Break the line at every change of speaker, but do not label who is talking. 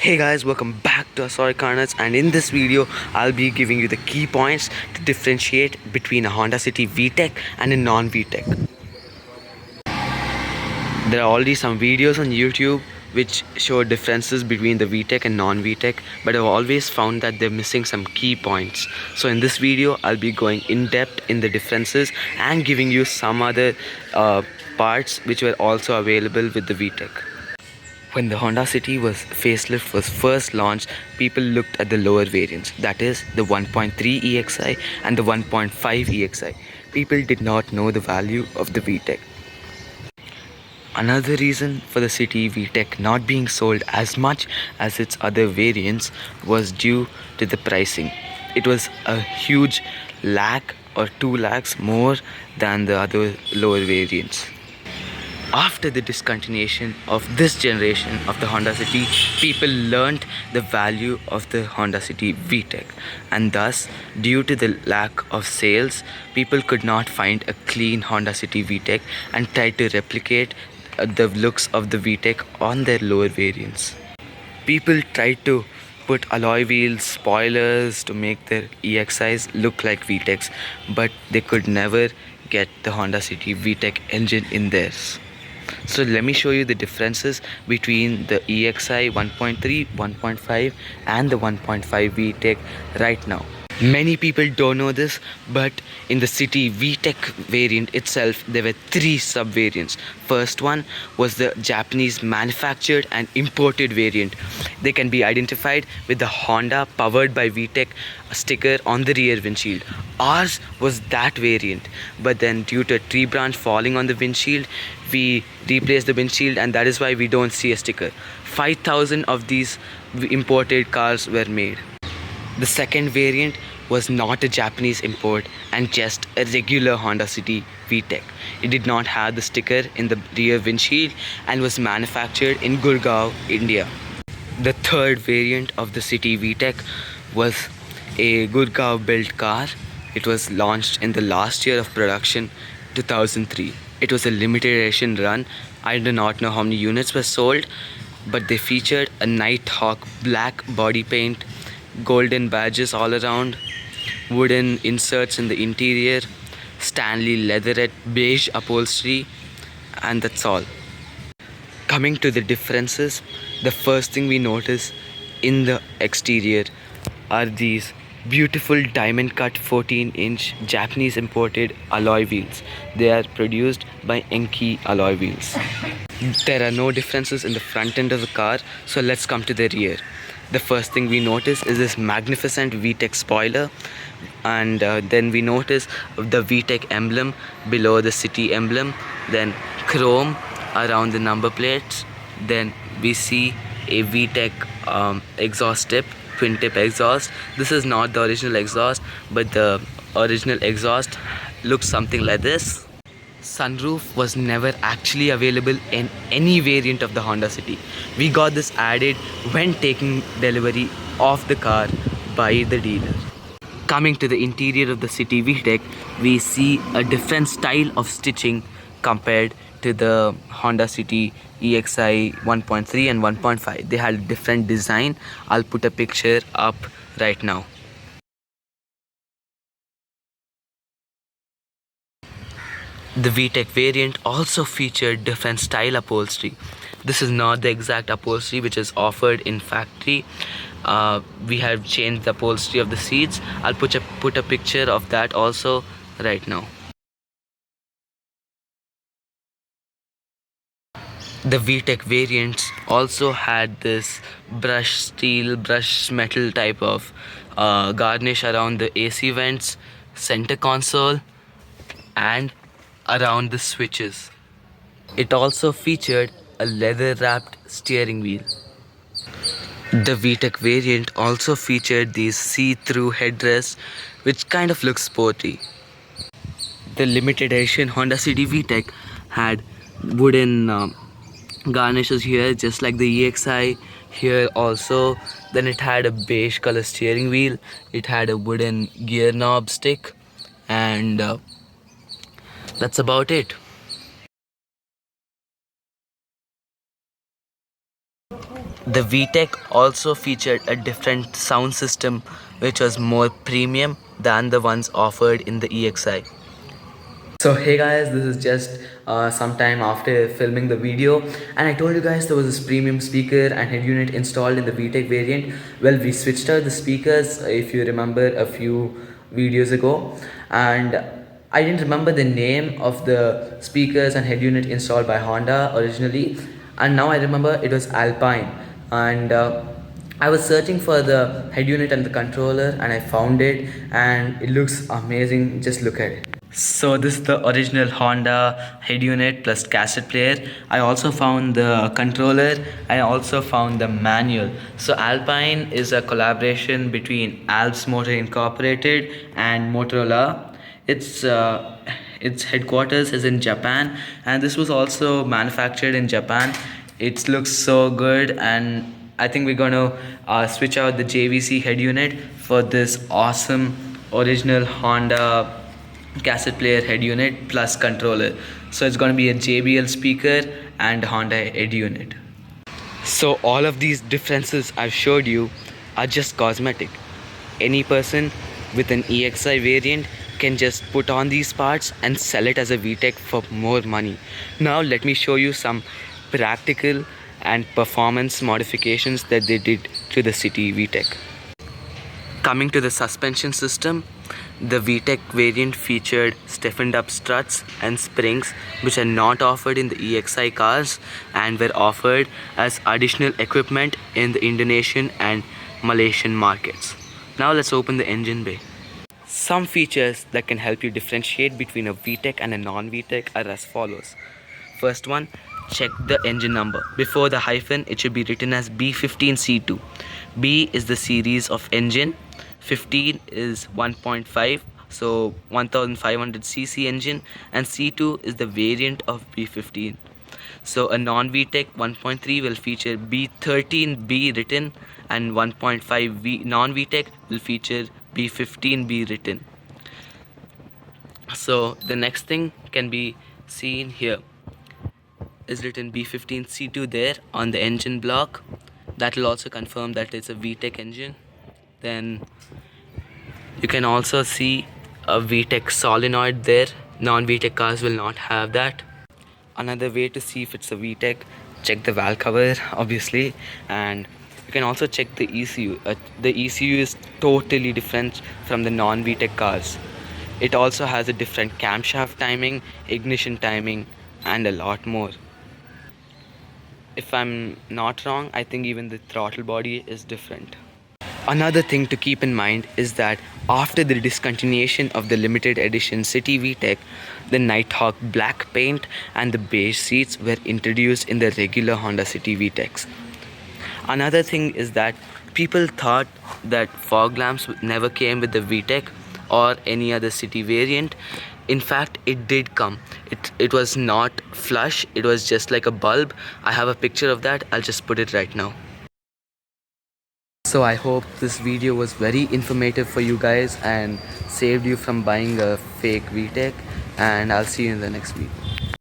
Hey guys, welcome back to Asori Carnage, and in this video I'll be giving you the key points to differentiate between a Honda City VTEC and a non-VTEC. There are already some videos on YouTube which show differences between the VTEC and non-VTEC, but I've always found that they're missing some key points. So in this video I'll be going in depth in the differences and giving you some other parts which were also available with the VTEC. When the Honda City facelift was first launched, people looked at the lower variants, that is the 1.3 EXI and the 1.5 EXI. People did not know the value of the VTEC. Another reason for the City VTEC not being sold as much as its other variants was due to the pricing. It was a huge lakh or 2 lakhs more than the other lower variants. After the discontinuation of this generation of the Honda City, people learnt the value of the Honda City VTEC, and thus, due to the lack of sales, people could not find a clean Honda City VTEC and tried to replicate the looks of the VTEC on their lower variants. People tried to put alloy wheels, spoilers to make their EXIs look like VTECs, but they could never get the Honda City VTEC engine in theirs. So let me show you the differences between the EXI 1.3, 1.5 and the 1.5 VTEC right now. Many people don't know this, but in the City VTEC variant itself, there were 3 sub-variants. First one was the Japanese manufactured and imported variant. They can be identified with the Honda powered by VTEC sticker on the rear windshield. Ours was that variant, but then due to a tree branch falling on the windshield, we replaced the windshield, and that is why we don't see a sticker. 5,000 of these imported cars were made. The second variant was not a Japanese import and just a regular Honda City VTEC. It did not have the sticker in the rear windshield and was manufactured in Gurgaon, India. The third variant of the City VTEC was a Gurgaon built car. It was launched in the last year of production, 2003. It was a limited edition run. I do not know how many units were sold, but they featured a Nighthawk black body paint, golden badges all around, wooden inserts in the interior, Stanley leatherette beige upholstery, and that's all. Coming to the differences, the first thing we notice in the exterior are these beautiful diamond cut 14-inch Japanese imported alloy wheels. They are produced by Enki alloy wheels. There are no differences in the front end of the car, so let's come to the rear. The first thing we notice is this magnificent VTEC spoiler, and then we notice the VTEC emblem below the City emblem, then chrome around the number plates, then we see a VTEC exhaust tip, twin tip exhaust. This is not the original exhaust, but the original exhaust looks something like this. Sunroof was never actually available in any variant of the Honda City. We got this added when taking delivery of the car by the dealer. Coming to the interior of the City VTEC, we see a different style of stitching compared to the Honda City EXI 1.3 and 1.5. They had a different design. I'll put a picture up right now. The VTEC variant also featured different style upholstery. This is not the exact upholstery which is offered in factory. We have changed the upholstery of the seats. I'll put a picture of that also right now. The VTEC variants also had this brushed metal type of garnish around the AC vents, center console, and around the switches. It also featured a leather wrapped steering wheel. The VTEC variant also featured these see-through headrests which kind of looks sporty. The limited edition Honda City VTEC had wooden garnishes here just like the EXI here also. Then it had a beige color steering wheel, it had a wooden gear knob stick, and that's about it. The VTEC also featured a different sound system which was more premium than the ones offered in the EXI. So hey guys, this is just some time after filming the video, and I told you guys there was this premium speaker and head unit installed in the VTEC variant. Well, we switched out the speakers if you remember a few videos ago, and I didn't remember the name of the speakers and head unit installed by Honda originally, and now I remember it was Alpine. And I was searching for the head unit and the controller, and I found it, and it looks amazing. Just look at it. So this is the original Honda head unit plus cassette player. I also found the controller. I also found the manual. So Alpine is a collaboration between Alps Motor Incorporated and Motorola. Its headquarters is in Japan, and this was also manufactured in Japan. It looks so good, and I think we're gonna switch out the JVC head unit for this awesome original Honda cassette player head unit plus controller. So it's going to be a JBL speaker and Honda head unit. So all of these differences I've showed you are just cosmetic. Any person with an EXI variant can just put on these parts and sell it as a VTEC for more money. Now let me show you some practical and performance modifications that they did to the City VTEC. Coming to the suspension system, the VTEC variant featured stiffened up struts and springs which are not offered in the EXI cars and were offered as additional equipment in the Indonesian and Malaysian markets. Now let's open the engine bay. Some features that can help you differentiate between a VTEC and a non-VTEC are as follows. First one, check the engine number. Before the hyphen, it should be written as B15C2. B is the series of engine, 15 is 1.5, so 1500cc engine, and C2 is the variant of B15. So a non-VTEC 1.3 will feature B13B written, and 1.5 non-VTEC will feature B15B written. So the next thing can be seen here is written B15C2 there on the engine block. That will also confirm that it's a VTEC engine. Then you can also see a VTEC solenoid there. Non-VTEC cars will not have that. Another way to see if it's a VTEC, check the valve cover obviously, and you can also check the ECU. The ECU is totally different from the non-VTEC cars. It also has a different camshaft timing, ignition timing, and a lot more. If I'm not wrong, I think even the throttle body is different. Another thing to keep in mind is that after the discontinuation of the limited edition City VTEC, the Nighthawk black paint and the beige seats were introduced in the regular Honda City VTECs. Another thing is that people thought that fog lamps never came with the VTEC or any other City variant. In fact, it did come. It was not flush, it was just like a bulb. I have a picture of that. I'll just put it right now. So I hope this video was very informative for you guys and saved you from buying a fake VTEC, and I'll see you in the next video.